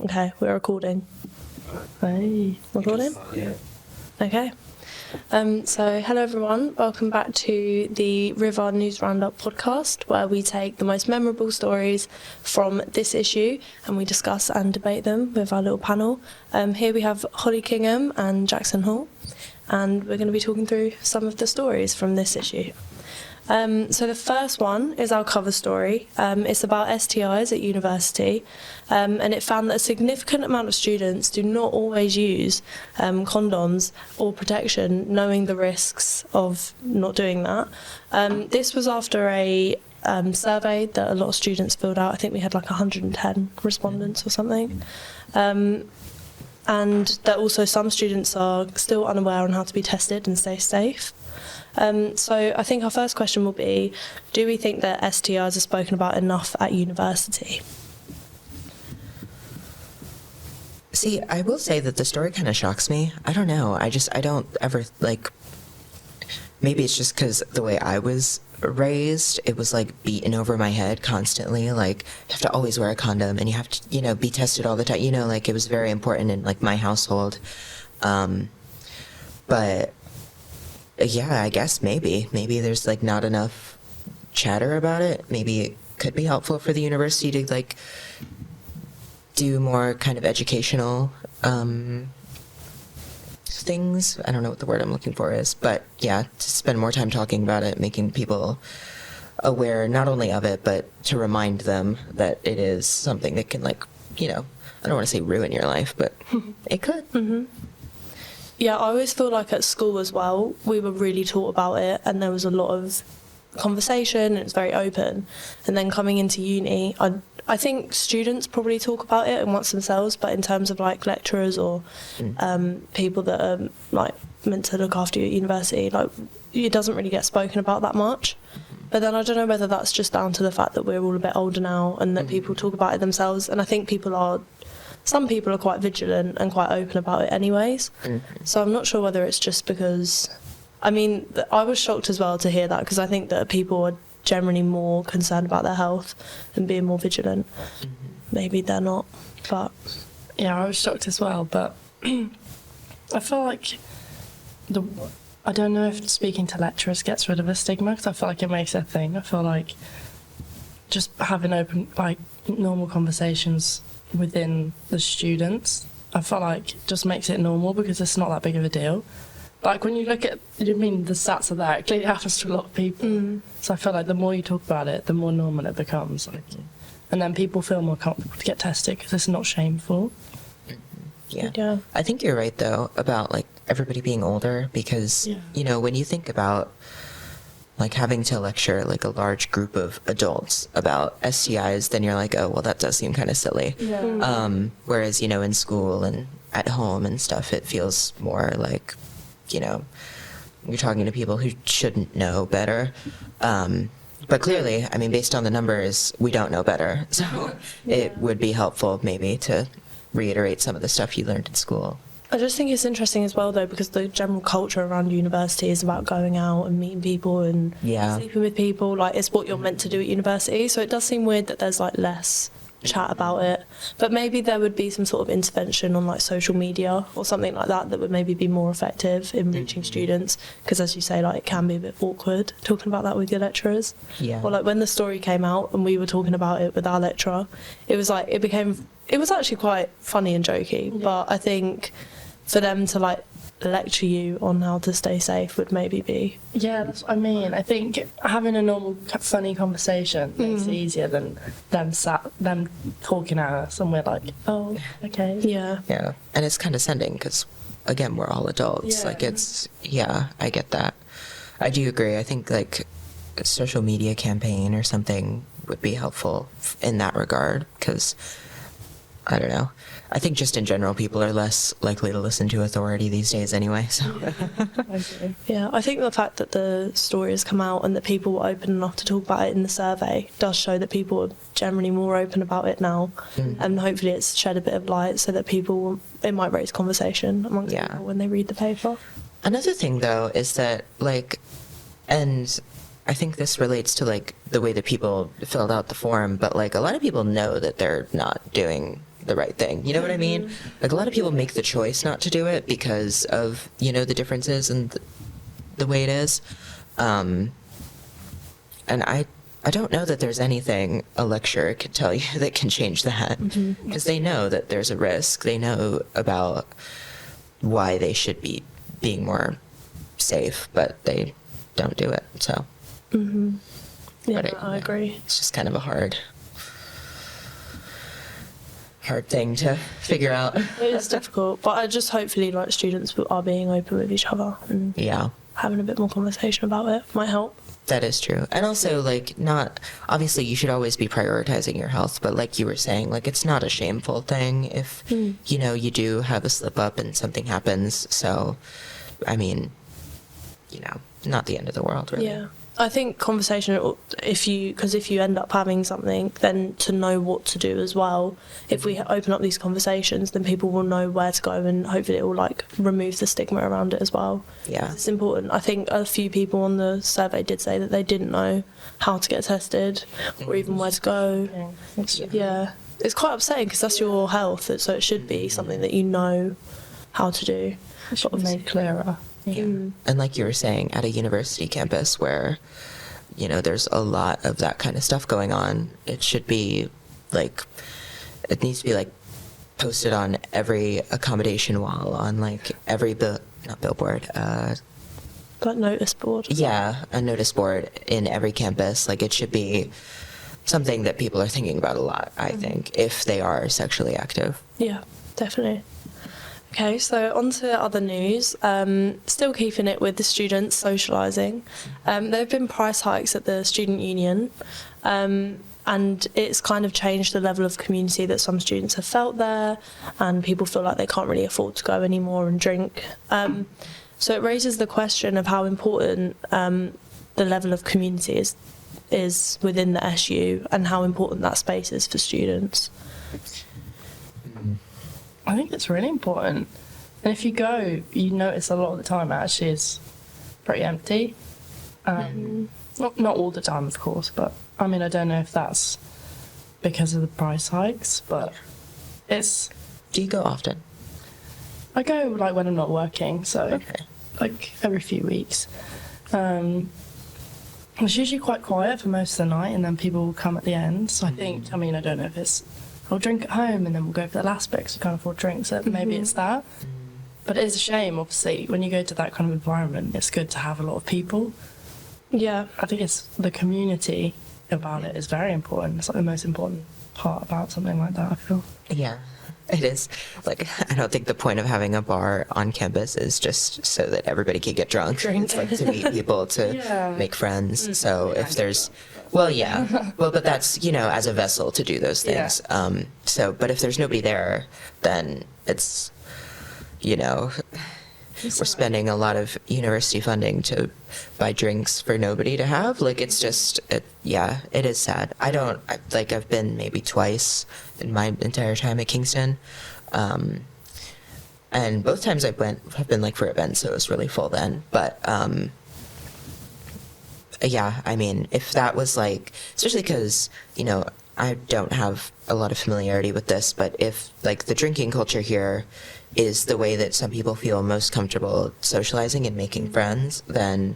Okay, we're recording. Hey. Recording? Yeah. Okay. So hello everyone, welcome back to the River News Roundup podcast, where we take the most memorable stories from this issue and we discuss and debate them with our little panel. Here we have Holly Kingham and Jackson Hall, and we're going to be talking through some of the stories from this issue. So the first one is our cover story. It's about STIs at university, and it found that a significant amount of students do not always use condoms or protection, knowing the risks of not doing that. This was after a survey that a lot of students filled out. I think we had like 110 respondents or something. And that also some students are still unaware on how to be tested and stay safe. So I think our first question will be, do we think that STIs are spoken about enough at university? See, I will say that the story kind of shocks me. I don't know. I don't ever, maybe it's just because the way I was raised, it was like beaten over my head constantly. Like, you have to always wear a condom and you have to, be tested all the time. It was very important in like my household. But yeah, I guess maybe there's like not enough chatter about it. Maybe it could be helpful for the university to like do more kind of educational things. I don't know what the word I'm looking for is, but yeah, to spend more time talking about it, making people aware not only of it, but to remind them that it is something that can I don't want to say ruin your life, but it could. Mm-hmm. Yeah, I always feel like at school as well, we were really taught about it and there was a lot of conversation and it's very open. And then coming into uni, I think students probably talk about it amongst themselves, but in terms of like lecturers or people that are like meant to look after you at university, like it doesn't really get spoken about that much. But then I don't know whether that's just down to the fact that we're all a bit older now and that people talk about it themselves. And I think some people are quite vigilant and quite open about it anyways. So I'm not sure whether it's just because, I was shocked as well to hear that, because I think that people are generally more concerned about their health and being more vigilant. Maybe they're not, but... Yeah, I was shocked as well, but I feel like I don't know if speaking to lecturers gets rid of the stigma, because I feel like it makes it a thing. I feel like just having open, normal conversations within the students, I feel like it just makes it normal because it's not that big of a deal. Like when you look at, the stats are there, it clearly happens to a lot of people. So I feel like the more you talk about it, the more normal it becomes. And then people feel more comfortable to get tested because it's not shameful. Yeah. I think you're right though about everybody being older, because when you think about having to lecture a large group of adults about STIs, then you're like, oh, well, that does seem kind of silly. Yeah. Whereas, in school and at home and stuff, it feels more like, you're talking to people who shouldn't know better. But clearly, based on the numbers, we don't know better. So it would be helpful maybe to reiterate some of the stuff you learned in school. I just think it's interesting as well, though, because the general culture around university is about going out and meeting people and sleeping with people. It's what you're meant to do at university. So it does seem weird that there's less chat about it. But maybe there would be some sort of intervention on social media or something like that would maybe be more effective in reaching students. Because as you say, it can be a bit awkward talking about that with your lecturers. Yeah. Or when the story came out and we were talking about it with our lecturer, it was it was actually quite funny and jokey. Yeah. But I think for them to lecture you on how to stay safe would maybe be... Yeah, that's what I mean. I think having a normal, funny conversation makes it easier than them talking at us and we're like, oh, okay. Yeah. Yeah, and it's condescending because, again, we're all adults. Yeah. I get that. I do agree. I think, a social media campaign or something would be helpful in that regard, because... I don't know. I think just in general, people are less likely to listen to authority these days anyway, so... Yeah, I think the fact that the story has come out and that people were open enough to talk about it in the survey does show that people are generally more open about it now. And hopefully it's shed a bit of light so that it might raise conversation amongst people when they read the paper. Another thing, though, is that, and I think this relates to, the way that people filled out the form, but, a lot of people know that they're not doing the right thing. You know what I mean? Like, a lot of people make the choice not to do it because of, you know, the differences and the way it is. And I don't know that there's anything a lecturer could tell you that can change that, because they know that there's a risk. They know about why they should be being more safe, but they don't do it. So, Yeah, but I agree. It's just kind of a hard thing to figure out. It is difficult, but I just hopefully like students are being open with each other and Yeah. having a bit more conversation about it might help. That is true. And also, like, not, obviously you should always be prioritizing your health, but like you were saying, like, it's not a shameful thing if, you know, you do have a slip up and something happens. So, I mean, you know, not the end of the world, really. Yeah. I think conversation, if you end up having something, then to know what to do as well. If we open up these conversations, then people will know where to go, and hopefully it will like remove the stigma around it as well. Yeah. It's important. I think a few people on the survey did say that they didn't know how to get tested or even where to go. Yeah. It's quite upsetting because that's your health, so it should be something that you know how to do. It should be made clearer. Yeah. And like you were saying, at a university campus where, you know, there's a lot of that kind of stuff going on, it should be like, it needs to be like posted on every accommodation wall, on like every not billboard, Like notice board. yeah, a notice board in every campus. Like, it should be something that people are thinking about a lot, I think, if they are sexually active. Yeah, definitely. Okay, so on to other news. Still keeping it with the students socialising. There have been price hikes at the student union, and it's kind of changed the level of community that some students have felt there, and people feel like they can't really afford to go anymore and drink. So it raises the question of how important the level of community is within the SU, and how important that space is for students. I think it's really important. And if you go, you notice a lot of the time it actually is pretty empty. Not all the time, of course, but I mean, I don't know if that's because of the price hikes, but it's... Do you go often? I go like when I'm not working, so Okay. like every few weeks. It's usually quite quiet for most of the night, and then people will come at the end. So I think, I mean, I don't know if it's I'll drink at home and then we'll go for the last bit because we can't afford drinks. So maybe it's that. But it is a shame, obviously, when you go to that kind of environment, it's good to have a lot of people. Yeah. I think it's the community about it is very important. It's like the most important part about something like that, I feel. Yeah, it is. Like, I don't think the point of having a bar on campus is just so that everybody can get drunk. It's like to meet people, to make friends. So if there's, well, yeah, well, but that's, you know, as a vessel to do those things. So, but if there's nobody there, then it's, you know, we're spending a lot of university funding to buy drinks for nobody to have. Like, it's just, yeah, it is sad. I've been maybe twice in my entire time at Kingston. And both times have been like for events, so it was really full then. But, yeah, I mean, if that was like, especially because, you know, I don't have a lot of familiarity with this, but if like the drinking culture here is the way that some people feel most comfortable socializing and making friends, then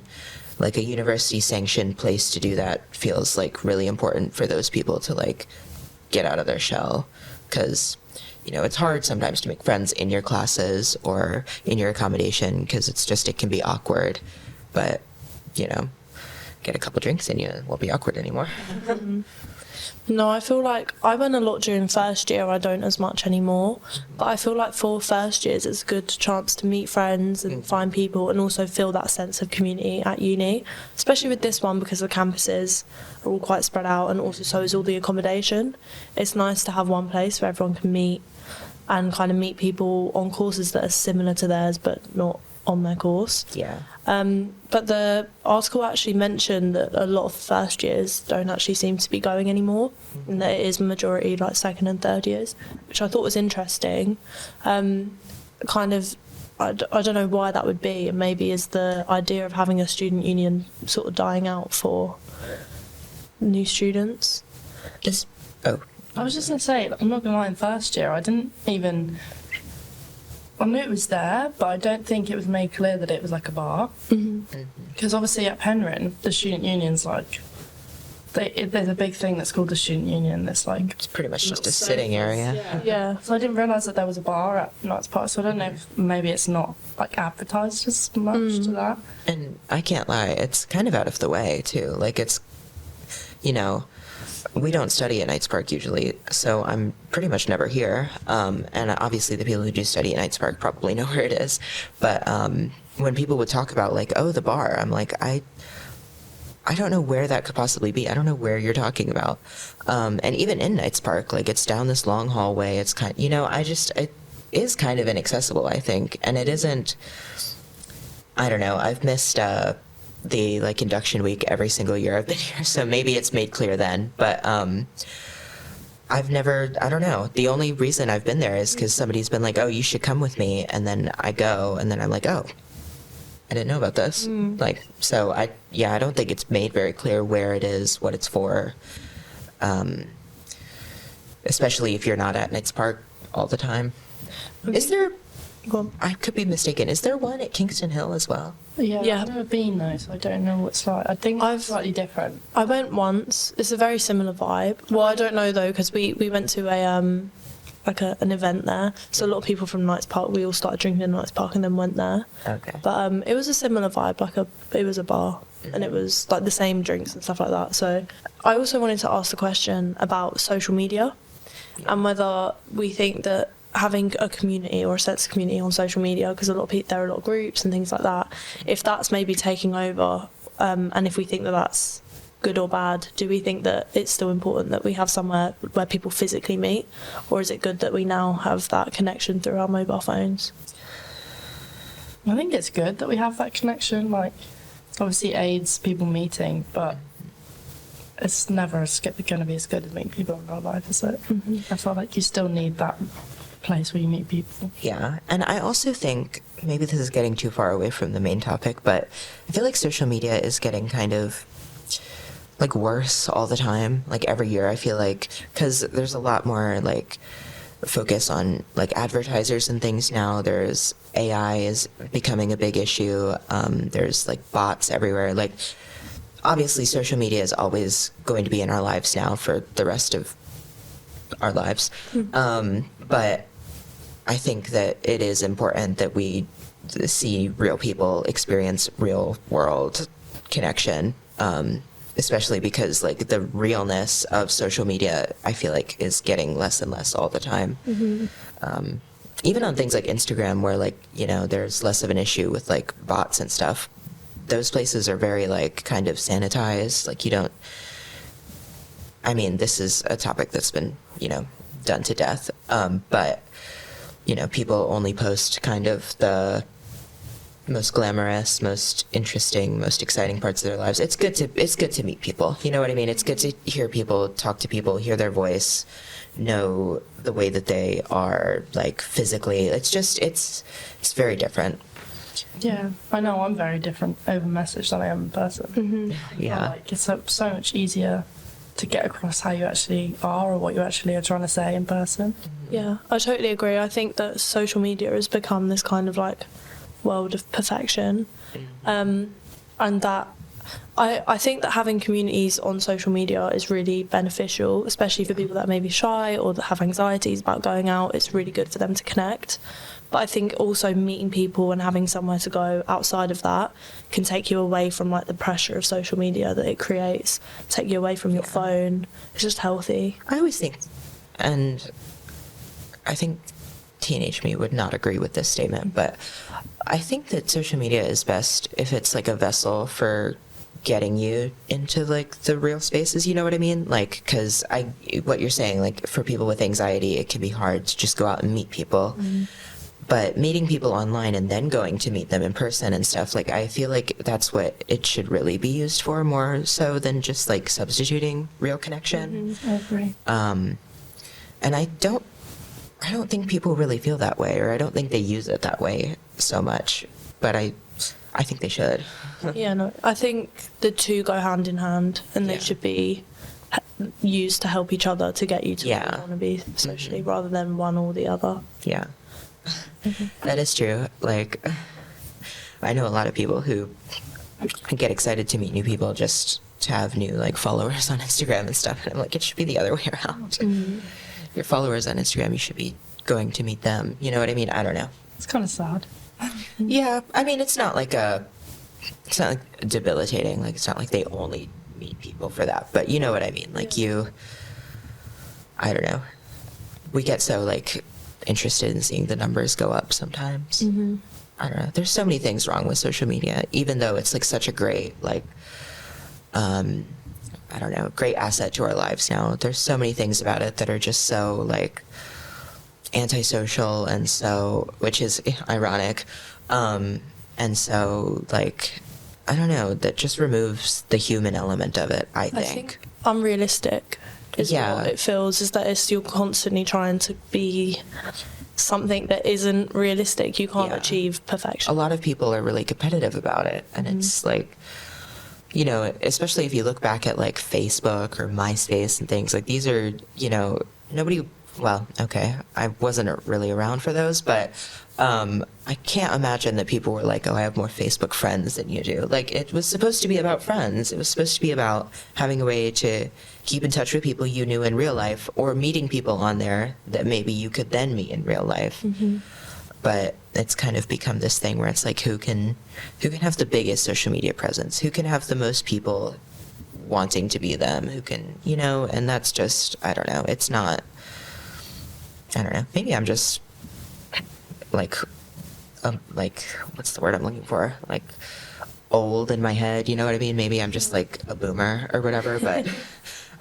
like a university sanctioned place to do that feels like really important for those people to like get out of their shell. Because, you know, it's hard sometimes to make friends in your classes or in your accommodation because it can be awkward. But, you know, get a couple drinks in you, it won't be awkward anymore. No, I feel like I went a lot during first year. I don't as much anymore. But I feel like for first years, it's a good chance to meet friends and find people and also feel that sense of community at uni, especially with this one because the campuses are all quite spread out and also so is all the accommodation. It's nice to have one place where everyone can meet and kind of meet people on courses that are similar to theirs but not on their course. Yeah. But the article actually mentioned that a lot of first years don't actually seem to be going anymore, and that it is majority like second and third years, which I thought was interesting. Kind of, I don't know why that would be, and maybe is the idea of having a student union sort of dying out for new students. I was just going to say, I'm not going to lie, in first year, I knew it was there, but I don't think it was made clear that it was like a bar. Because obviously at Penryn, the student union's like, there's a big thing that's called the student union. It's like, It's pretty much just a sitting area. Yeah. so I didn't realise that there was a bar at Knights Park, so I don't know if maybe it's not like advertised as much to that. And I can't lie, it's kind of out of the way too. Like, it's, you know, we don't study at Knights Park usually, so I'm pretty much never here. And obviously the people who do study at Knights Park probably know where it is. But when people would talk about like, oh, the bar, I'm like, I don't know where that could possibly be. I don't know where you're talking about. And even in Knights Park, like, it's down this long hallway. It's kind, you know, it is kind of inaccessible, I think. And it isn't, I don't know, I've missed the like induction week every single year I've been here, so maybe it's made clear then. But I've never, I don't know. The only reason I've been there is because somebody's been like, oh, you should come with me. And then I go, and then I'm like, oh, I didn't know about this. Like, so I don't think it's made very clear where it is, what it's for. Especially if you're not at Knights Park all the time. Is there, Well, I could be mistaken, is there one at Kingston Hill as well? Yeah, I've never been though, so I don't know what it's like. I think it's slightly different. I went once. It's a very similar vibe. Well, I don't know though, because we went to an event there. So a lot of people from Knights Park, we all started drinking in Knights Park and then went there. Okay. But it was a similar vibe. It was a bar, and it was like the same drinks and stuff like that. So I also wanted to ask the question about social media and whether we think that having a community or a sense of community on social media, because there are a lot of groups and things like that, if that's maybe taking over, and if we think that that's good or bad, do we think that it's still important that we have somewhere where people physically meet, or is it good that we now have that connection through our mobile phones? I think it's good that we have that connection. Like, obviously aids people meeting, but it's never going to be as good as meeting people in real life, is it? I feel like you still need that place where you meet people. Yeah, and I also think, maybe this is getting too far away from the main topic, but I feel like social media is getting kind of like worse all the time. Like every year, I feel like, because there's a lot more like focus on like advertisers and things now. There's AI is becoming a big issue. There's like bots everywhere. Like, obviously social media is always going to be in our lives now for the rest of our lives. But I think that it is important that we see real people experience real world connection, especially because like the realness of social media, I feel like, is getting less and less all the time. Even on things like Instagram, where like, you know, there's less of an issue with like bots and stuff. Those places are very like kind of sanitized. Like, you don't, I mean, this is a topic that's been, you know, done to death. But, you know, people only post kind of the most glamorous, most interesting, most exciting parts of their lives. It's good to meet people. You know what I mean? It's good to hear people, talk to people, hear their voice, know the way that they are, like, physically. It's just, it's very different. Yeah, I know I'm very different over message than I am in person. Yeah. Like, it's so much easier to get across how you actually are or what you actually are trying to say in person. Yeah, I totally agree. I think that social media has become this kind of like world of perfection, and that I think that having communities on social media is really beneficial, especially for people that may be shy or that have anxieties about going out. It's really good for them to connect. But I think also meeting people and having somewhere to go outside of that can take you away from like the pressure of social media that it creates, take you away from your phone. It's just healthy. I always think, and I think teenage me would not agree with this statement, but I think that social media is best if it's like a vessel for getting you into like the real spaces, you know what I mean? Like, because what you're saying, like for people with anxiety, it can be hard to just go out and meet people. But meeting people online and then going to meet them in person and stuff, like, I feel like that's what it should really be used for, more so than just like substituting real connection. I agree. And I don't think people really feel that way, or I don't think they use it that way so much, but I think they should. Yeah, no, I think the two go hand in hand, and they should be used to help each other to get you to where Yeah. you want to be socially, rather than one or the other. Yeah. That is true. Like, I know a lot of people who get excited to meet new people just to have new, like, followers on Instagram and stuff. And I'm like, it should be the other way around. Your followers on Instagram, you should be going to meet them. You know what I mean? I don't know. It's kind of sad. Yeah. I mean, it's not like debilitating. Like, it's not like they only meet people for that. But you know what I mean? Like, I don't know. We get so, like, interested in seeing the numbers go up sometimes. I don't know. There's so many things wrong with social media, even though it's like such a great, like, I don't know, great asset to our lives now. There's so many things about it that are just so, like, antisocial, and so, which is ironic, and so, like, I don't know, that just removes the human element of it, I think. Unrealistic is Yeah. what it feels, is that you're constantly trying to be something that isn't realistic. You can't Yeah. achieve perfection. A lot of people are really competitive about it, and it's like, you know, especially if you look back at like Facebook or MySpace and things, like these are, you know, well, okay, I wasn't really around for those, but I can't imagine that people were like, oh, I have more Facebook friends than you do. Like, it was supposed to be about friends. It was supposed to be about having a way to keep in touch with people you knew in real life, or meeting people on there that maybe you could then meet in real life. But it's kind of become this thing where it's like, who can have the biggest social media presence? Who can have the most people wanting to be them? Who can, you know, and that's just, I don't know. It's not, I don't know. Maybe I'm just like, what's the word I'm looking for? Like, old in my head, you know what I mean? Maybe I'm just like a boomer or whatever, but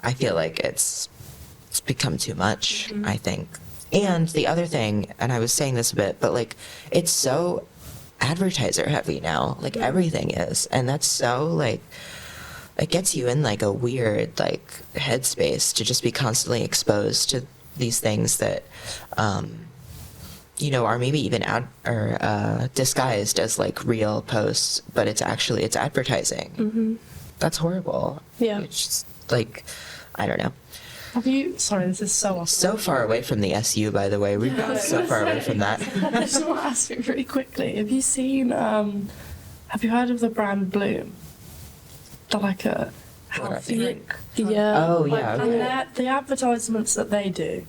I feel like it's become too much, I think. And the other thing, and I was saying this a bit, but like, it's so advertiser heavy now, like everything is. And that's so like, it gets you in like a weird like headspace to just be constantly exposed to these things that, you know, are maybe even disguised as like real posts, but it's advertising. That's horrible. Yeah. It's just like, I don't know. Sorry, this is so off. So far away from the SU, by the way. We've gone so far away from that. I just want to ask you really quickly. Have you seen, have you heard of the brand Bloom? They're like a healthy drink. Yeah. Oh, Like, yeah. and the advertisements that they do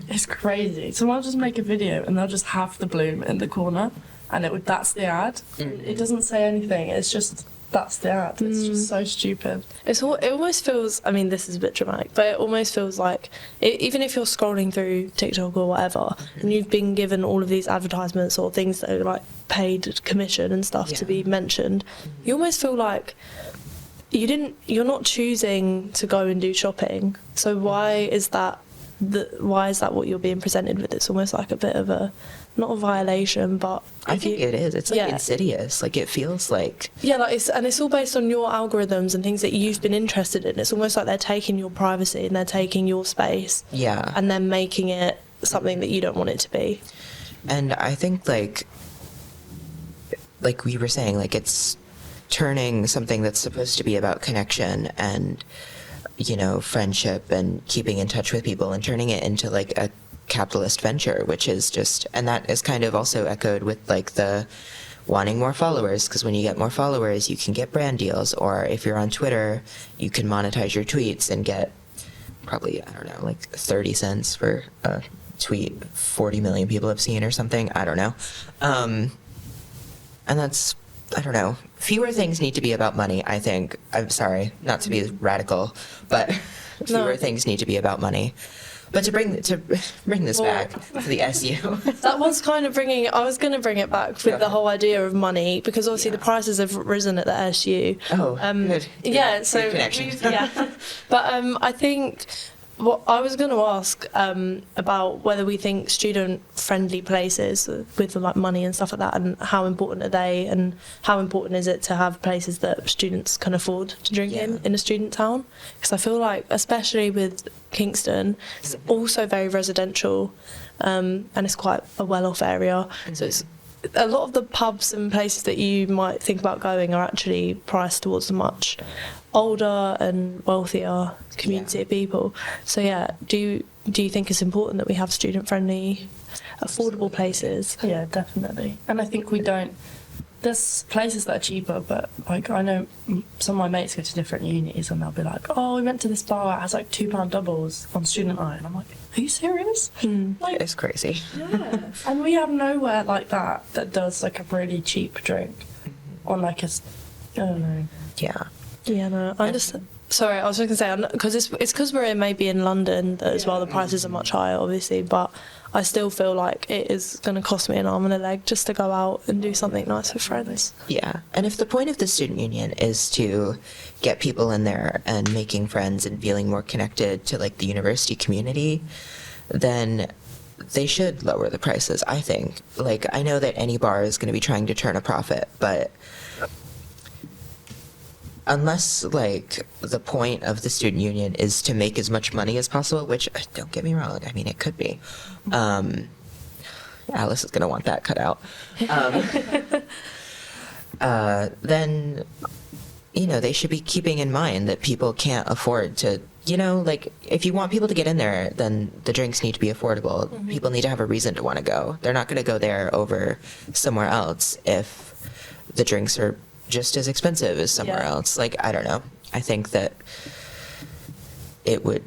is crazy. So I'll just make a video and they'll just have the Bloom in the corner, and that's the ad. It doesn't say anything. It's just, that's the ad. It's just so stupid. It almost feels, I mean, this is a bit dramatic, but it almost feels like, even if you're scrolling through TikTok or whatever, and you've been given all of these advertisements or things that are like paid commission and stuff to be mentioned, you almost feel like you're not choosing to go and do shopping. So why is that what you're being presented with? It's almost like a bit of not a violation, but I think it is. It's like insidious. Like, it feels like, like it's all based on your algorithms and things that you've been interested in. It's almost like they're taking your privacy and they're taking your space, and then making it something that you don't want it to be. And I think like we were saying, like, it's turning something that's supposed to be about connection and, you know, friendship and keeping in touch with people, and turning it into like a capitalist venture, which is just, and that is kind of also echoed with like the wanting more followers, because when you get more followers you can get brand deals, or if you're on Twitter you can monetize your tweets and get probably, I don't know, like 30 cents for a tweet 40 million people have seen or something, I don't know. And that's, I don't know, fewer things need to be about money, I think. I'm sorry, not to be radical, but fewer things need to be about money. But to bring this back to the SU. That was kind of I was going to bring it back with the whole idea of money, because obviously the prices have risen at the SU. Oh, good. Yeah, so good connection. But I think what I was going to ask about whether we think student-friendly places with like money and stuff like that, and how important are they, and how important is it to have places that students can afford to drink in a student town? Because I feel like, especially with Kingston, it's also very residential, and it's quite a well-off area, so it's a lot of the pubs and places that you might think about going are actually priced towards a much older and wealthier community of people. So yeah, do you think it's important that we have student-friendly, affordable places? Yeah, definitely. And I think we don't. There's places that are cheaper, but like I know some of my mates go to different unis and they'll be like, "Oh, we went to this bar. It has like £2 doubles on student night," and I'm like, "Are you serious?" Like, It's crazy. yeah. And we have nowhere like that does like a really cheap drink on like I don't know. Yeah. Yeah, no, I understand. Sorry, I was just going to say, because it's because we're maybe in London that as well, the prices are much higher, obviously, but I still feel like it is going to cost me an arm and a leg just to go out and do something nice with friends. Yeah. And if the point of the student union is to get people in there and making friends and feeling more connected to like the university community, then they should lower the prices, I think. Like, I know that any bar is going to be trying to turn a profit, but unless like the point of the student union is to make as much money as possible, which don't get me wrong, I mean it could be. Alice is gonna want that cut out. Then they should be keeping in mind that people can't afford to. Like if you want people to get in there, then the drinks need to be affordable. Mm-hmm. People need to have a reason to want to go. They're not going to go there over somewhere else if the drinks are just as expensive as somewhere else. Like, I don't know. I think that it would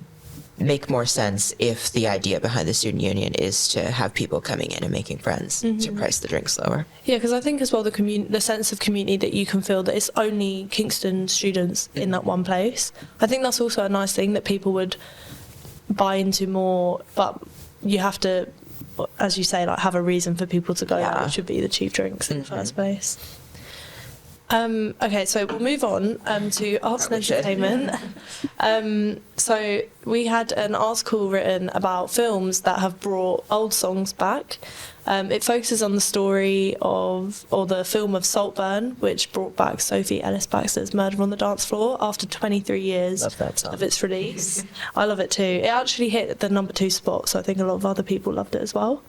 make more sense if the idea behind the student union is to have people coming in and making friends to price the drinks lower. Yeah, because I think as well the sense of community that you can feel that it's only Kingston students in that one place. I think that's also a nice thing that people would buy into more, but you have to, as you say, like have a reason for people to go out, which would be the cheap drinks in the first place. Okay, so we'll move on to arts and entertainment. So we had an article written about films that have brought old songs back. It focuses on the story or the film of Saltburn, which brought back Sophie Ellis-Bextor's Murder on the Dance Floor after 23 years of its release. I love it too. It actually hit the number 2 spot, so I think a lot of other people loved it as well.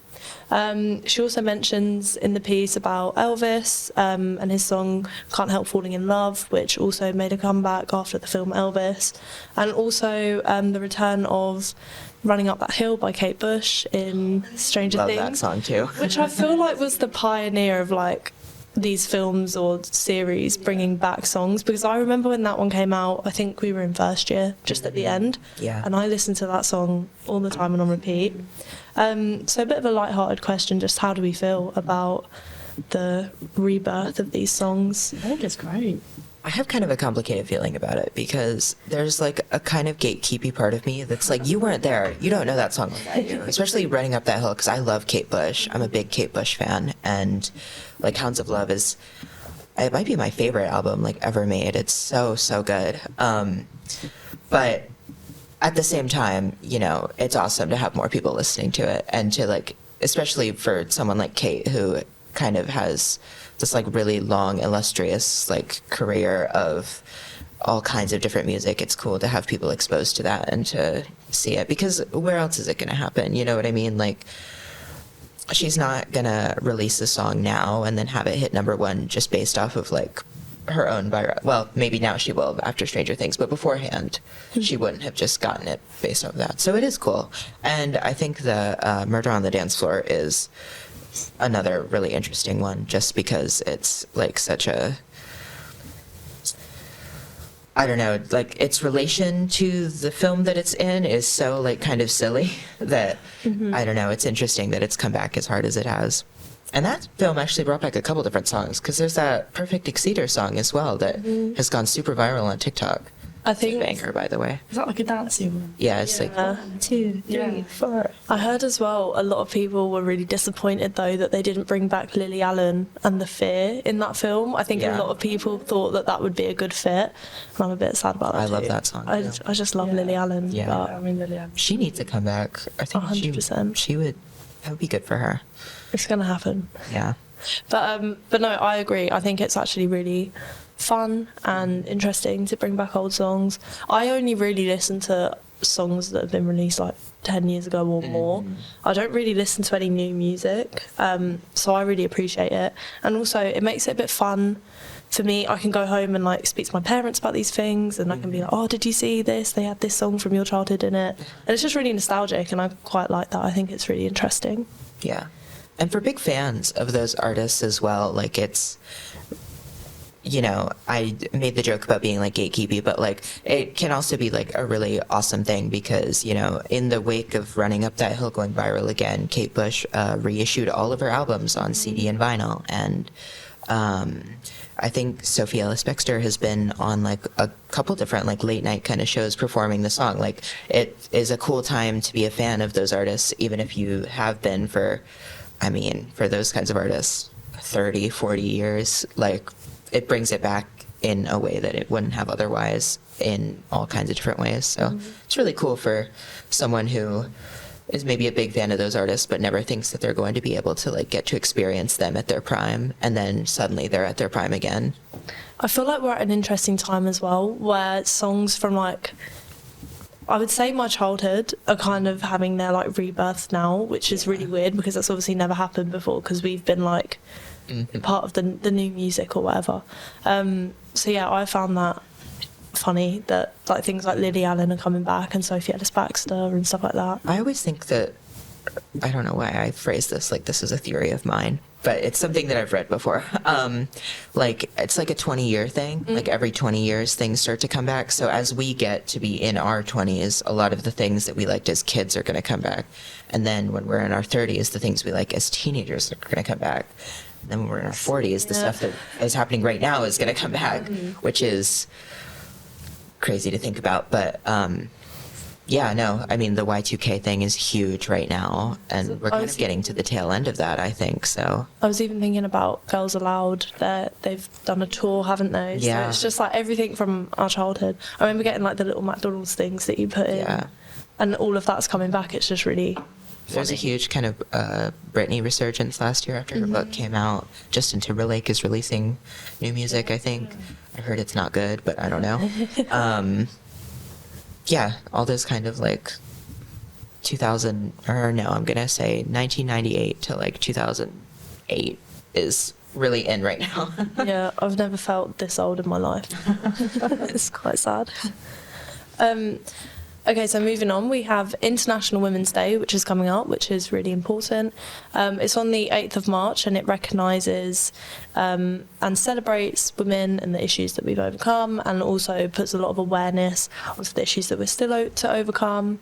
She also mentions in the piece about Elvis and his song Can't Help Falling in Love, which also made a comeback after the film Elvis, and also the return of Running Up That Hill by Kate Bush in Stranger Things. Love that song too. Which I feel like was the pioneer of like these films or series bringing back songs, because I remember when that one came out, I think we were in first year, just at the end, and I listened to that song all the time and on repeat. So a bit of a light-hearted question, just how do we feel about the rebirth of these songs? I think it's great. I have kind of a complicated feeling about it, because there's like a kind of gatekeepy part of me that's like, you weren't there, you don't know that song like I do. Especially Running Up That Hill, because I love Kate Bush. I'm a big Kate Bush fan, and like Hounds of Love it might be my favorite album like ever made. It's so good. But at the same time, it's awesome to have more people listening to it, and to like, especially for someone like Kate, who kind of has this like really long, illustrious like career of all kinds of different music. It's cool to have people exposed to that and to see it, because where else is it going to happen? You know what I mean? Like, she's not going to release a song now and then have it hit number 1 just based off of like her own viral. Well, maybe now she will after Stranger Things, but beforehand she wouldn't have just gotten it based off of that. So it is cool. And I think the Murder on the Dance Floor is another really interesting one, just because it's like such a, I don't know, like its relation to the film that it's in is so like kind of silly that I don't know, it's interesting that it's come back as hard as it has. And that film actually brought back a couple different songs, because there's that Perfect Exceeder song as well that has gone super viral on TikTok. I think banger, by the way. Is that like a dancey one? Yeah, it's like 1, 2, 3, 4. I heard as well a lot of people were really disappointed though that they didn't bring back Lily Allen and The Fear in that film. I think a lot of people thought that would be a good fit, and I'm a bit sad about that. I love that song. I just love Lily Allen. Yeah, but I mean Lily Allen. She needs to come back. I think 100%. She would. That would be good for her. It's gonna happen. Yeah. But no, I agree. I think it's actually really fun and interesting to bring back old songs. I only really listen to songs that have been released like 10 years ago or more. I don't really listen to any new music, so I really appreciate it. And also it makes it a bit fun for me. I can go home and like speak to my parents about these things, and I can be like, oh, did you see this? They had this song from your childhood in it. And it's just really nostalgic, and I quite like that. I think it's really interesting. Yeah. And for big fans of those artists as well, like it's, you know, I made the joke about being like gatekeepy, but like it can also be like a really awesome thing because, you know, in the wake of Running Up That Hill going viral again, Kate Bush reissued all of her albums on CD and vinyl. And I think Sophie Ellis-Bextor has been on like a couple different like late night kind of shows performing the song. Like it is a cool time to be a fan of those artists, even if you have been for, I mean, for those kinds of artists, 30, 40 years, like it brings it back in a way that it wouldn't have otherwise in all kinds of different ways. So it's really cool for someone who is maybe a big fan of those artists but never thinks that they're going to be able to like get to experience them at their prime, and then suddenly they're at their prime again. I feel like we're at an interesting time as well where songs from like, I would say my childhood are kind of having their like rebirth now, which is really weird because that's obviously never happened before because we've been like part of the new music or whatever. So yeah, I found that funny that like things like Lily Allen are coming back and Sophie Ellis-Bextor and stuff like that. I always think that, I don't know why I phrase this like this is a theory of mine, but it's something that I've read before. Like it's like a 20-year thing. Like every 20 years things start to come back. So as we get to be in our 20s, a lot of the things that we liked as kids are going to come back. And then when we're in our 30s, the things we like as teenagers are going to come back. And then when we're in our 40s, the stuff that is happening right now is going to come back, which is crazy to think about. But yeah, no, I mean, the Y2K thing is huge right now, and we're kind of getting to the tail end of that, I think, so. I was even thinking about Girls Aloud. They've done a tour, haven't they? Yeah. So it's just like everything from our childhood. I remember getting like the little McDonald's things that you put in. Yeah. And all of that's coming back. It's just really There's a funny. huge kind of Britney resurgence last year after her book came out. Justin Timberlake is releasing new music, I think. I heard it's not good, but I don't know. Yeah, all those kind of like 2000, or no, I'm going to say 1998 to like 2008 is really in right now. Yeah, I've never felt this old in my life. It's quite sad. Okay, so moving on, we have International Women's Day, which is coming up, which is really important. It's on the 8th of March, and it recognises and celebrates women and the issues that we've overcome, and also puts a lot of awareness onto the issues that we're still to overcome.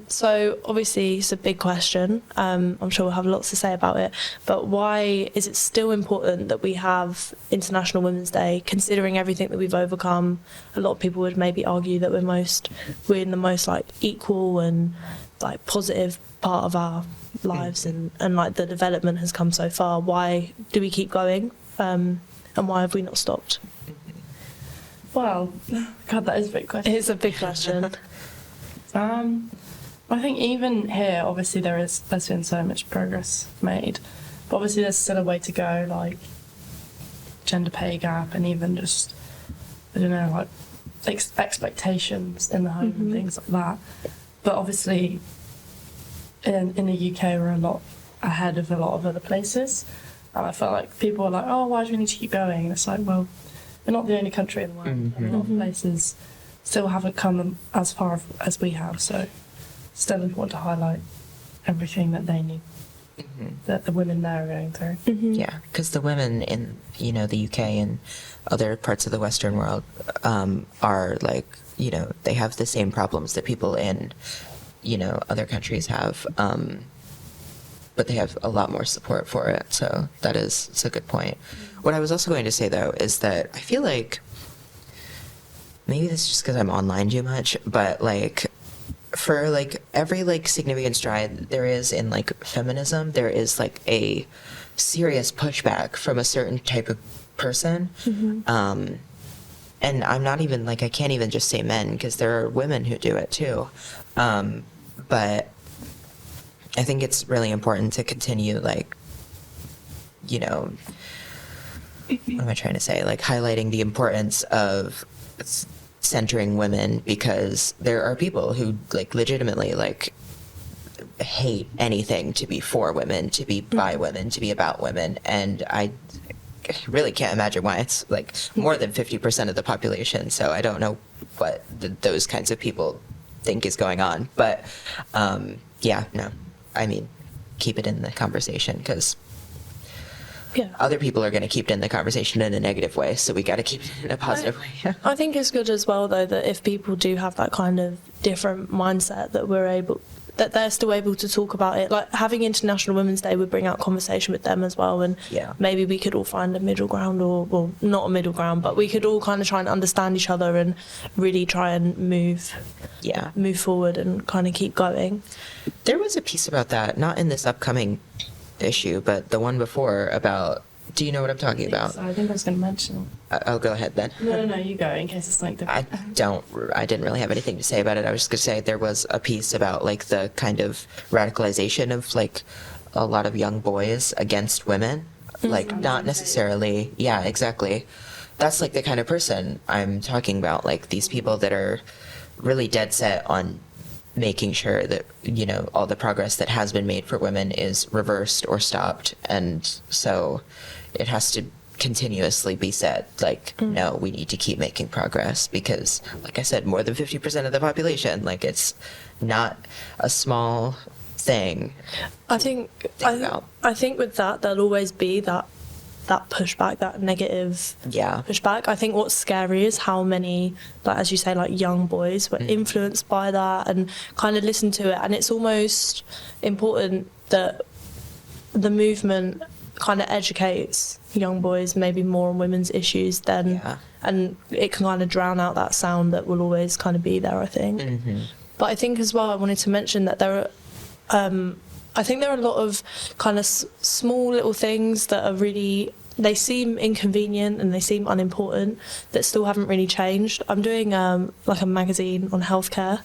So obviously it's a big question. I'm sure we'll have lots to say about it, but why is it still important that we have International Women's Day, considering everything that we've overcome? A lot of people would maybe argue that we're in the most like equal and like positive part of our lives, and like the development has come so far. Why do we keep going, and why have we not stopped? Well, God, that is a big question. It's a big question. I think even here, obviously there's been so much progress made, but obviously there's still a way to go, like gender pay gap, and even just, I don't know, like expectations in the home and things like that. But obviously in the UK we're a lot ahead of a lot of other places, and I felt like people are like, oh, why do we need to keep going? And it's like, well, we're not the only country in the world. And a lot of places still haven't come as far as we have, so still important to highlight everything that they need, that the women there are going through. Yeah, because the women in, you know, the UK and other parts of the Western world are like, you know, they have the same problems that people in, you know, other countries have, but they have a lot more support for it. So it's a good point. What I was also going to say, though, is that I feel like, maybe this is just because I'm online too much, but like for like every like significant stride there is in like feminism, there is like a serious pushback from a certain type of person. And I'm not even like, I can't even just say men, because there are women who do it too. But I think it's really important to continue, like, you know, what am I trying to say? Like highlighting the importance of centering women, because there are people who like legitimately like hate anything to be for women, to be by women, to be about women, and I really can't imagine why it's like more than 50% of the population. So I don't know what those kinds of people think is going on, but yeah, no, I mean, keep it in the conversation, because other people are going to keep it in the conversation in a negative way, so we got to keep it in a positive way. I think it's good as well, though, that if people do have that kind of different mindset, that they're still able to talk about it. Like having International Women's Day would bring out conversation with them as well, and maybe we could all find a middle ground, or well, not a middle ground, but we could all kind of try and understand each other and really try and move forward and kind of keep going. There was a piece about that, not in this upcoming issue, but the one before, about, do you know what I'm talking about? So I think I was going to mention. I'll go ahead then. No, you go, in case it's like different. I didn't really have anything to say about it. I was just going to say there was a piece about like the kind of radicalization of like a lot of young boys against women. Like not necessarily, yeah, exactly. That's like the kind of person I'm talking about, like these people that are really dead set on making sure that, you know, all the progress that has been made for women is reversed or stopped. And so it has to continuously be said, like, no, we need to keep making progress, because, like I said, more than 50% of the population, like, it's not a small thing. I think with that, there'll always be that pushback, that negative pushback. I think what's scary is how many, like as you say, like young boys were influenced by that and kind of listen to it. And it's almost important that the movement kind of educates young boys maybe more on women's issues than, and it can kind of drown out that sound that will always kind of be there, I think. But I think as well, I wanted to mention that there are, I think there are a lot of kind of small little things that are really, they seem inconvenient and they seem unimportant, that still haven't really changed. I'm doing like a magazine on healthcare,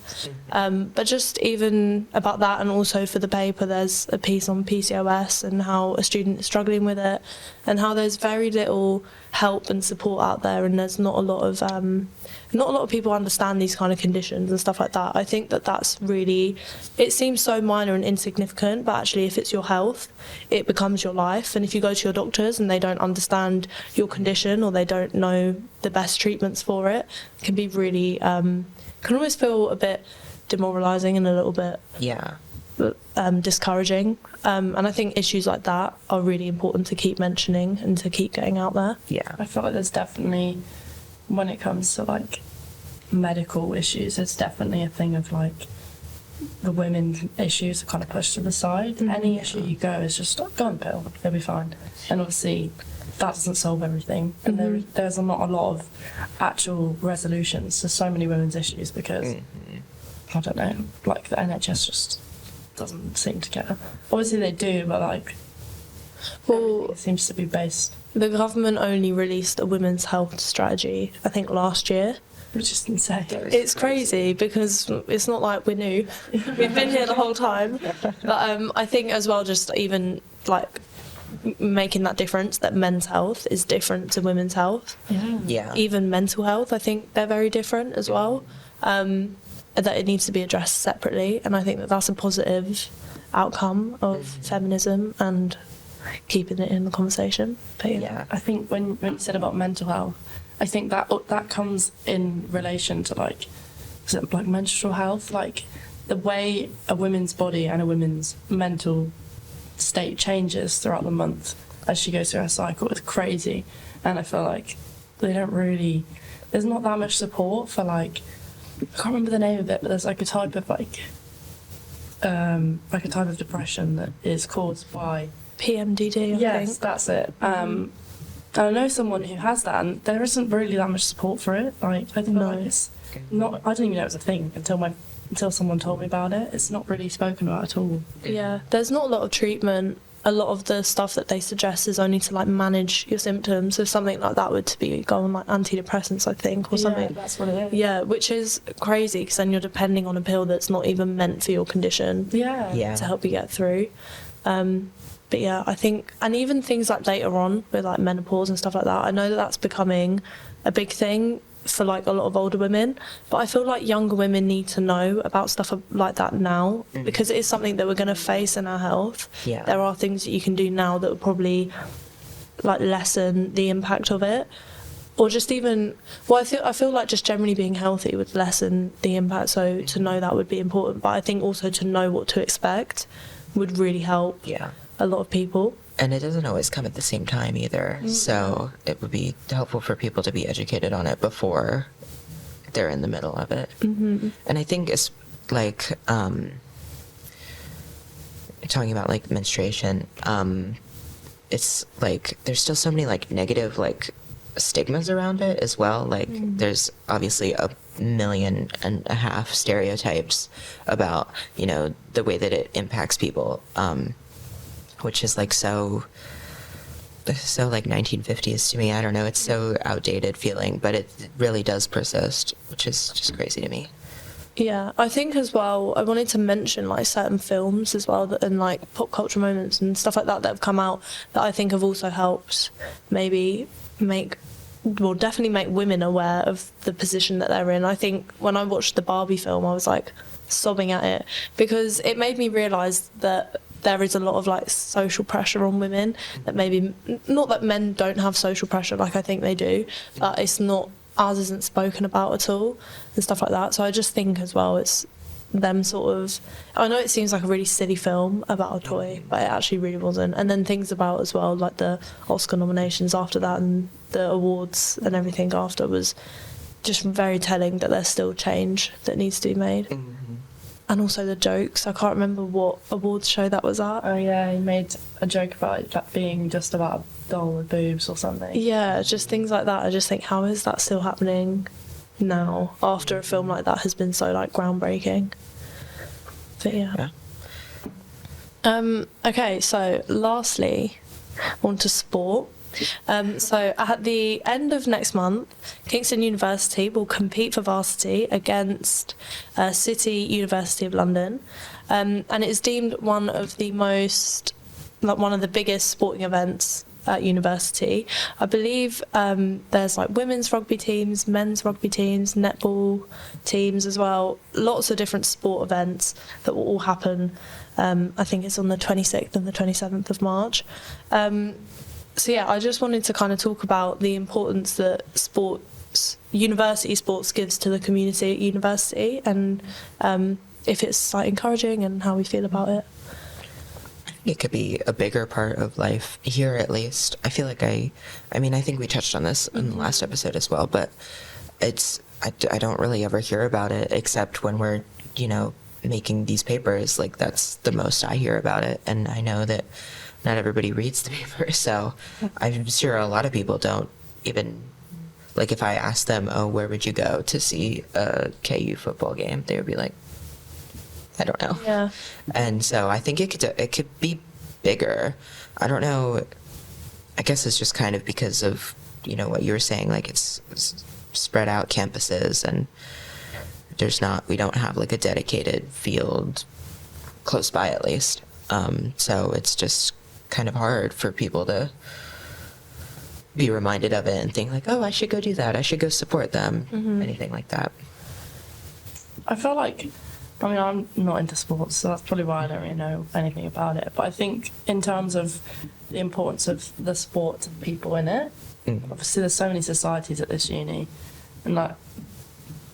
but just even about that, and also for the paper there's a piece on PCOS and how a student is struggling with it, and how there's very little help and support out there, and there's not a lot of people understand these kind of conditions and stuff like that. I think that's really, it seems so minor and insignificant, but actually if it's your health, it becomes your life. And if you go to your doctors and they don't understand your condition, or they don't know the best treatments for it, it can be really, can almost feel a bit demoralising and a little bit discouraging. And I think issues like that are really important to keep mentioning and to keep getting out there. I feel like there's definitely, when it comes to like medical issues, it's definitely a thing of like the women's issues are kind of pushed to the side. Any issue you go is just like, go on pill, you'll be fine. And obviously that doesn't solve everything. And there's not a lot of actual resolutions to so many women's issues, because I don't know, like the NHS just doesn't seem to get. Obviously they do, but like, well, it seems to be based. The government only released a women's health strategy, I think, last year. Which is insane. It's crazy, because it's not like we're new. We've been here the whole time. But I think as well, just even like making that difference, that men's health is different to women's health. Even mental health, I think they're very different as well. That it needs to be addressed separately, and I think that that's a positive outcome of feminism and keeping it in the conversation. But I think when you said about mental health, I think that comes in relation to like menstrual health, like the way a woman's body and a woman's mental state changes throughout the month as she goes through her cycle is crazy. And I feel like there's not that much support for like, I can't remember the name of it, but there's like a type of a type of depression that is caused by PMDD, I think. Yes, that's it. I know someone who has that, and there isn't really that much support for it. Like, I don't know, it's not. I didn't even know it was a thing until someone told me about it. It's not really spoken about at all. Yeah, there's not a lot of treatment. A lot of the stuff that they suggest is only to like manage your symptoms. So something like that would be go on like antidepressants, I think, or something. Yeah, that's what it is. Yeah, which is crazy, because then you're depending on a pill that's not even meant for your condition. To help you get through. But yeah, I think, and even things like later on with like menopause and stuff like that, I know that that's becoming a big thing for like a lot of older women, but I feel like younger women need to know about stuff like that now, because it is something that we're going to face in our health. Yeah. There are things that you can do now that will probably like lessen the impact of it, or just even, well, I feel like just generally being healthy would lessen the impact, so to know that would be important, but I think also to know what to expect would really help a lot of people. And it doesn't always come at the same time either, so it would be helpful for people to be educated on it before they're in the middle of it. And I think it's like talking about like menstruation, it's like there's still so many like negative like stigmas around it as well. Like there's obviously 1.5 million stereotypes about, you know, the way that it impacts people, which is like so like 1950s to me. I don't know, it's so outdated feeling, but it really does persist, which is just crazy to me. Yeah, I think as well, I wanted to mention like certain films as well that, and like pop culture moments and stuff like that have come out that I think have also helped maybe definitely make women aware of the position that they're in. I think when I watched the Barbie film, I was like sobbing at it, because it made me realise that there is a lot of like social pressure on women, that maybe, not that men don't have social pressure, like I think they do, but it's not, ours isn't spoken about at all and stuff like that. So I just think as well, it's them sort of, I know it seems like a really silly film about a toy, but it actually really wasn't. And then things about as well, like the Oscar nominations after that and the awards and everything after, was just very telling that there's still change that needs to be made. And also the jokes, I can't remember what awards show that was at. Oh yeah, he made a joke about it that being just about a doll with boobs or something. Yeah, just things like that. I just think, how is that still happening now after a film like that has been so like groundbreaking? But yeah. Okay, so lastly, on to sport. So at the end of next month, Kingston University will compete for varsity against City University of London, and it is deemed one of the biggest sporting events at university. I believe there's like women's rugby teams, men's rugby teams, netball teams as well. Lots of different sport events that will all happen. I think it's on the 26th and the 27th of March. So yeah, I just wanted to kind of talk about the importance that university sports gives to the community at university, and if it's like encouraging and how we feel about it. It could be a bigger part of life here, at least. I feel like I think we touched on this in the last episode as well, but I don't really ever hear about it except when we're, you know, making these papers. Like, that's the most I hear about it, and I know that not everybody reads the paper, so I'm sure a lot of people don't even, like, if I asked them, oh, where would you go to see a KU football game, they would be like, I don't know. Yeah. And so I think it could be bigger. I don't know. I guess it's just kind of because of, you know, what you were saying, like it's spread out campuses, and we don't have like a dedicated field close by, at least. So it's just kind of hard for people to be reminded of it and think like, oh, I should go do that. I should go support them. Anything like that. I feel like, I mean, I'm not into sports, so that's probably why I don't really know anything about it. But I think in terms of the importance of the sport to the people in it, obviously there's so many societies at this uni, and like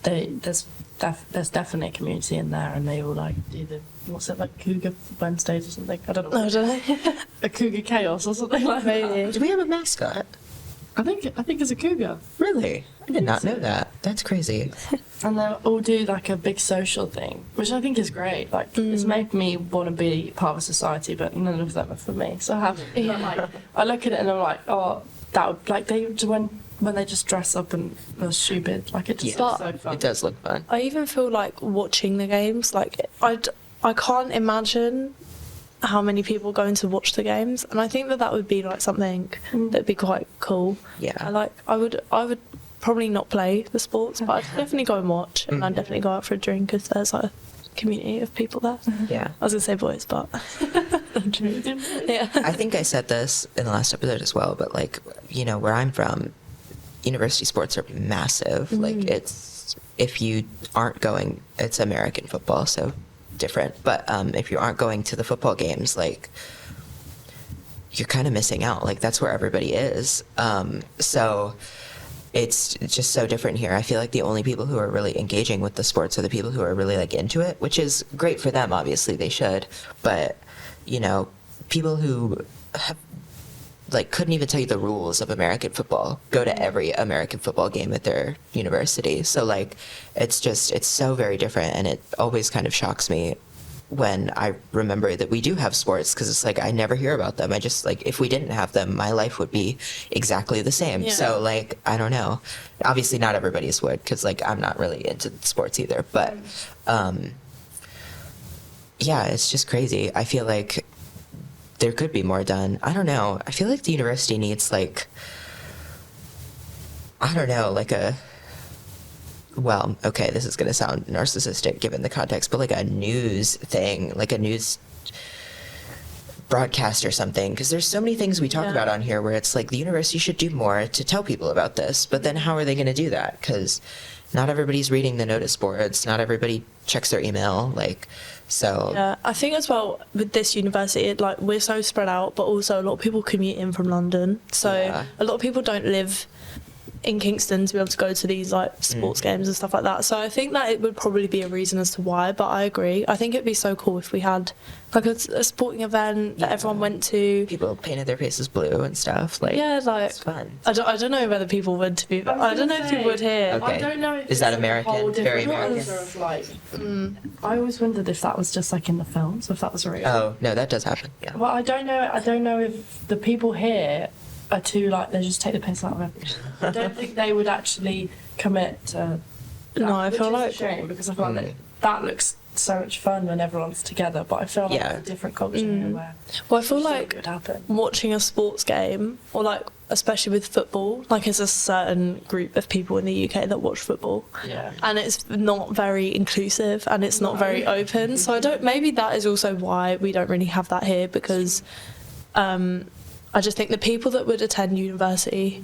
there's definitely a community in there, and they all like do the, what's it, like Cougar Wednesdays or something? I don't know. A Cougar Chaos or something like that. Do we have a mascot? I think it's a cougar. Really? I did not know that. That's crazy. And they'll all do like a big social thing, which I think is great. Like, it's made me want to be part of a society, but none of them are for me. So I look at it and I'm like, oh, that would, like, when they just dress up and are stupid, like, it just looks so fun. It does look fun. I even feel like watching the games, like I can't imagine how many people going to watch the games, and I think that would be like something that'd be quite cool. Yeah. I would probably not play the sports, but I'd definitely go and watch, and I'd definitely go out for a drink if there's like a community of people there. Yeah. I was gonna say boys, but yeah. I think I said this in the last episode as well, but like, you know, where I'm from, university sports are massive. Like, it's, if you aren't going, it's American football, so different. But if you aren't going to the football games, like, you're kind of missing out. Like, that's where everybody is. So it's just so different here. I feel like the only people who are really engaging with the sports are the people who are really, like, into it, which is great for them. Obviously, they should. But, you know, people who have, like, couldn't even tell you the rules of American football go to every American football game at their university. So, like, it's so very different, and it always kind of shocks me when I remember that we do have sports, because it's like I never hear about them. I just, like, if we didn't have them, my life would be exactly the same. Yeah. So, like, I don't know. Obviously, not everybody's would, because, like, I'm not really into sports either. But, yeah, it's just crazy. I feel like there could be more done. I don't know. I feel like the university needs, like, I don't know, like a, well, okay, this is going to sound narcissistic given the context, but like a news thing, like a news broadcast or something, because there's so many things we talk about on here where it's like the university should do more to tell people about this, but then how are they going to do that? Because not everybody's reading the notice boards, not everybody checks their email, like, so. Yeah, I think as well with this university, like, we're so spread out, but also a lot of people commute in from London, so a lot of people don't live in Kingston to be able to go to these, like, sports games and stuff like that. So I think that it would probably be a reason as to why, but I agree. I think it'd be so cool if we had, like, a sporting event that everyone went to. People painted their faces blue and stuff, like, Yeah, like, it's fun. I don't know whether people would, to be, I don't know if people would here. Okay. I don't know if Is that it's like a American? whole Very different American? culture of, like, I always wondered if that was just like in the films, if that was real. Oh, no, that does happen, yeah. Well, I don't know if the people here are too, like, they just take the piss out of everything. I don't think they would actually commit to that, No, I which feel is like- a shame, because I feel like that looks so much fun when everyone's together, but I feel like Yeah. it's a different culture here where Well, I feel it like would happen. watching a sports game, or, like, especially with football, like, there's a certain group of people in the UK that watch football, Yeah. and it's not very inclusive and it's not very open. So maybe that is also why we don't really have that here, because I just think the people that would attend university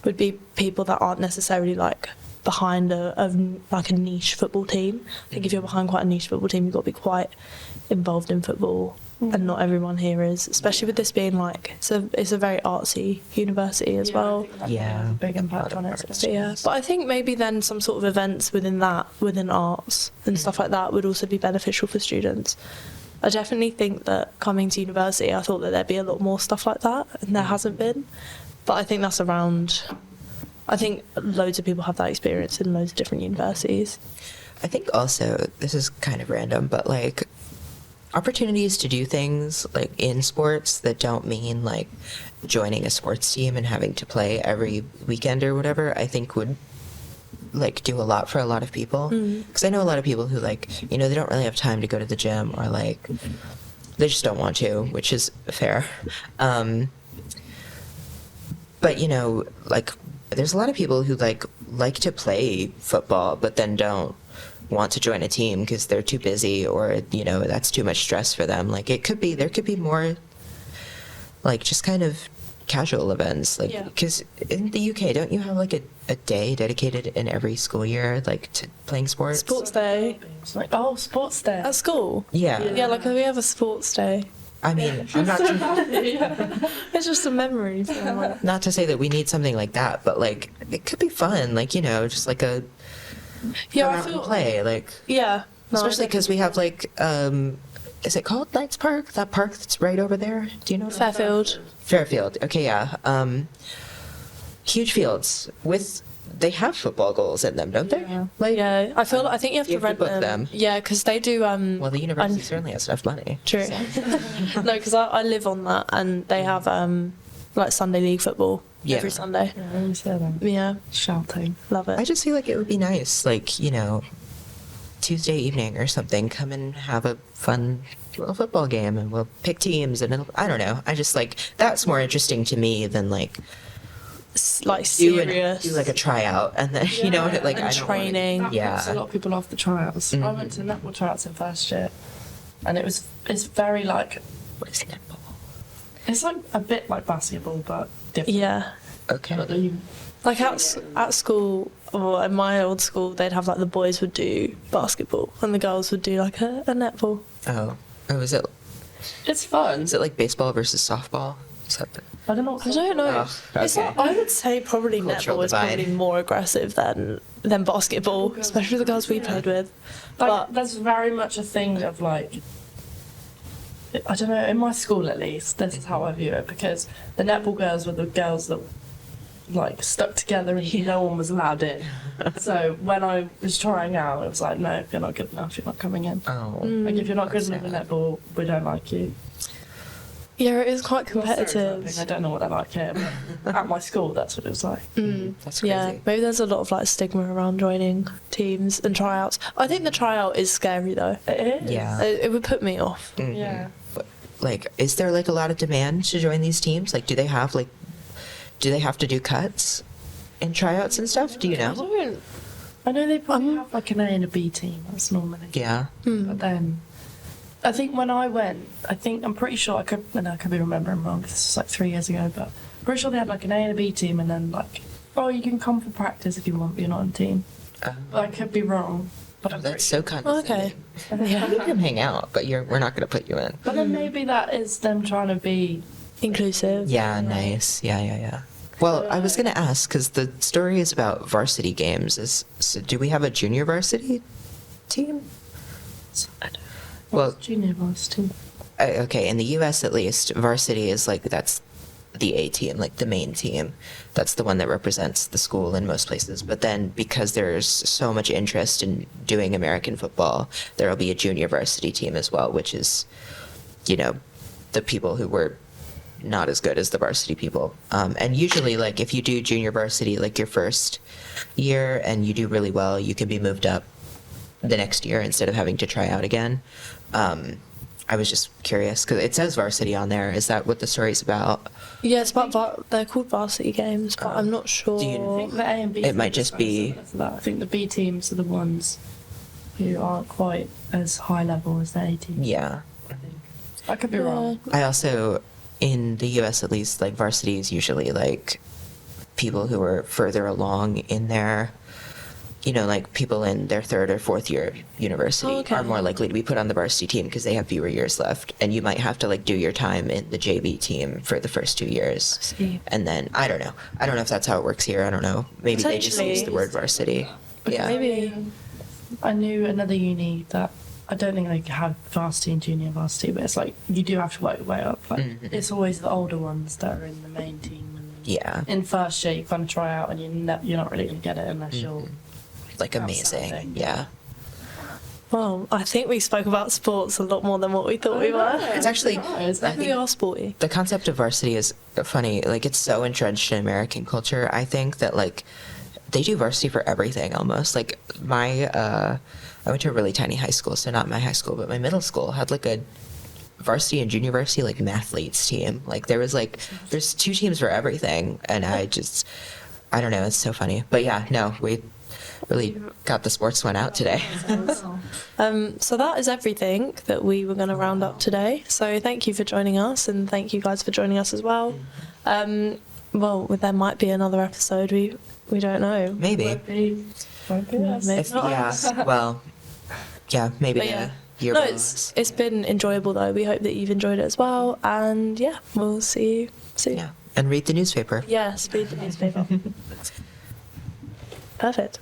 would be people that aren't necessarily, like, behind a niche football team. I think if you're behind quite a niche football team, you've got to be quite involved in football, and not everyone here is, especially with this being, like, it's a very artsy university as well. Yeah. A big impact on it. So, yeah, but I think maybe then some sort of events within arts and stuff like that would also be beneficial for students. I definitely think that coming to university, I thought that there'd be a lot more stuff like that, and there hasn't been. But I think that's around, I think loads of people have that experience in loads of different universities. I think also, this is kind of random, but, like, opportunities to do things, like, in sports that don't mean, like, joining a sports team and having to play every weekend or whatever, I think would, like, do a lot for a lot of people. Because I know a lot of people who, like, you know, they don't really have time to go to the gym, or, like, they just don't want to, which is fair. But, you know, like, there's a lot of people who, like to play football, but then don't want to join a team because they're too busy, or, you know, that's too much stress for them. Like, there could be more, like, just kind of casual events, like, because in the UK, don't you have, like, a day dedicated in every school year, like, to playing sports? Sports day It's like, oh, sports day. at school. Yeah. Yeah, like, we have a sports day. I mean, I'm not It's just a memory. From, like, not to say that we need something like that, but, like, it could be fun, like, you know, just like a yeah, come I out and feel play, like, yeah, no, especially because we have, like, is it called Knights Park? That park that's right over there? Do you know? Fairfield. Fairfield. Okay, yeah. Huge fields they have football goals in them, don't they? Yeah. Like, Yeah, I think you have to rent book them. them. Yeah, because they do. Well, the university certainly has enough money. True. No, because I live on that, and they have like Sunday league football every Sunday. Yeah, I always hear them Yeah, shouting. love it. I just feel like it would be nice, like, you know, Tuesday evening or something, come and have a fun little football game, and we'll pick teams, and I don't know. I just, like, that's more interesting to me than, like, Like do serious. like a tryout, and then, you know, like, and I don't training. wanna, That puts a lot of people off the trials. I went to netball tryouts in first year, and it's very, like, What is netball? it's like a bit like basketball, but different. Yeah, Okay. But you, Like at school, or in my old school, they'd have like the boys would do basketball and the girls would do like a netball. Oh, is it's fun. it like baseball versus softball? Is that I don't know. I don't know. Oh, It's okay. like, I would say probably Cultural netball is divide. probably more aggressive than basketball, especially the girls we played with. Like, But there's very much a thing of like, I don't know, in my school at least, this is how I view it, because the netball girls were the girls that like stuck together and no one was allowed in. So when I was trying out, it was like, no, if you're not good enough, you're not coming in. Oh. Like if you're not good That's enough in sad. netball, we don't like you. yeah, it is quite Well, competitive. stereotyping, I don't know what they're like here, but at my school, that's what it was like. That's crazy. Yeah, maybe there's a lot of like stigma around joining teams and tryouts. I think the tryout is scary though. It is. Yeah. It would put me off. Mhm. Yeah. But, like, is there like a lot of demand to join these teams? Like, do they have to do cuts and tryouts and stuff? Do you know? I know they probably have like an A and a B team, that's normally. Yeah. But then, I think when I went, I'm pretty sure, I could be remembering wrong, 'cause this was like 3 years ago, but I'm pretty sure they had like an A and a B team, and then like, oh, you can come for practice if you want, but you're not on team. But I could be wrong. But I'm That's pretty so condescending. Okay. Yeah, you can hang out, but we're not going to put you in. But then maybe that is them trying to be. Inclusive. Yeah, nice. Yeah. Well, I was going to ask, because the story is about varsity games. So do we have a junior varsity team? Well, Junior varsity. okay, in the U.S. at least, varsity is like, that's the A team, like the main team. That's the one that represents the school in most places. But then because there's so much interest in doing American football, there will be a junior varsity team as well, which is, the people who were not as good as the varsity people. And usually, like, if you do junior varsity, like your first year and you do really well, you can be moved up the next year instead of having to try out again. I was just curious because it says varsity on there. Is that what the story's about? Yeah, it's about they're called varsity games, but I'm not sure. Do you I think the A and B It might teams just are be- similar to that. I think the B teams are the ones who aren't quite as high level as the A teams. Yeah. I think. I could be wrong. I also, in the U.S. at least, like varsity is usually like people who are further along in their, like people in their third or fourth year of university Oh, okay. are more likely to be put on the varsity team because they have fewer years left, and you might have to like do your time in the JV team for the first 2 years, see. and then I don't know if that's how it works here. I don't know. Maybe they just use the word varsity. Yeah. Maybe. I knew another uni that I don't think they have varsity and junior varsity, but it's like you do have to work your way up. Like it's always the older ones that are in the main team. And Yeah. in first year, you kind of try out, and you're not really going to get it unless you're. Like amazing. Outstanding. Yeah. Well, I think we spoke about sports a lot more than what we thought we were. It's actually, Surprised. I We think are sporty. the concept of varsity is funny. Like, it's so entrenched in American culture, I think, that, like, they do varsity for everything almost. Like, I went to a really tiny high school, so not my high school, but my middle school had, like, a varsity and junior varsity, like, mathletes team. Like, there's 2 teams for everything, and I don't know, it's so funny. But yeah, no, we really got the sports one out today. So that is everything that we were going to round up today. So thank you for joining us, and thank you guys for joining us as well. Well, there might be another episode. We don't know. Maybe. Maybe Maybe If, not. yeah, well, yeah, maybe But yeah. a year No, bonus. it's been enjoyable though. We hope that you've enjoyed it as well. And yeah, we'll see you soon. Yeah, and read the newspaper. Yes, read the newspaper. Perfect.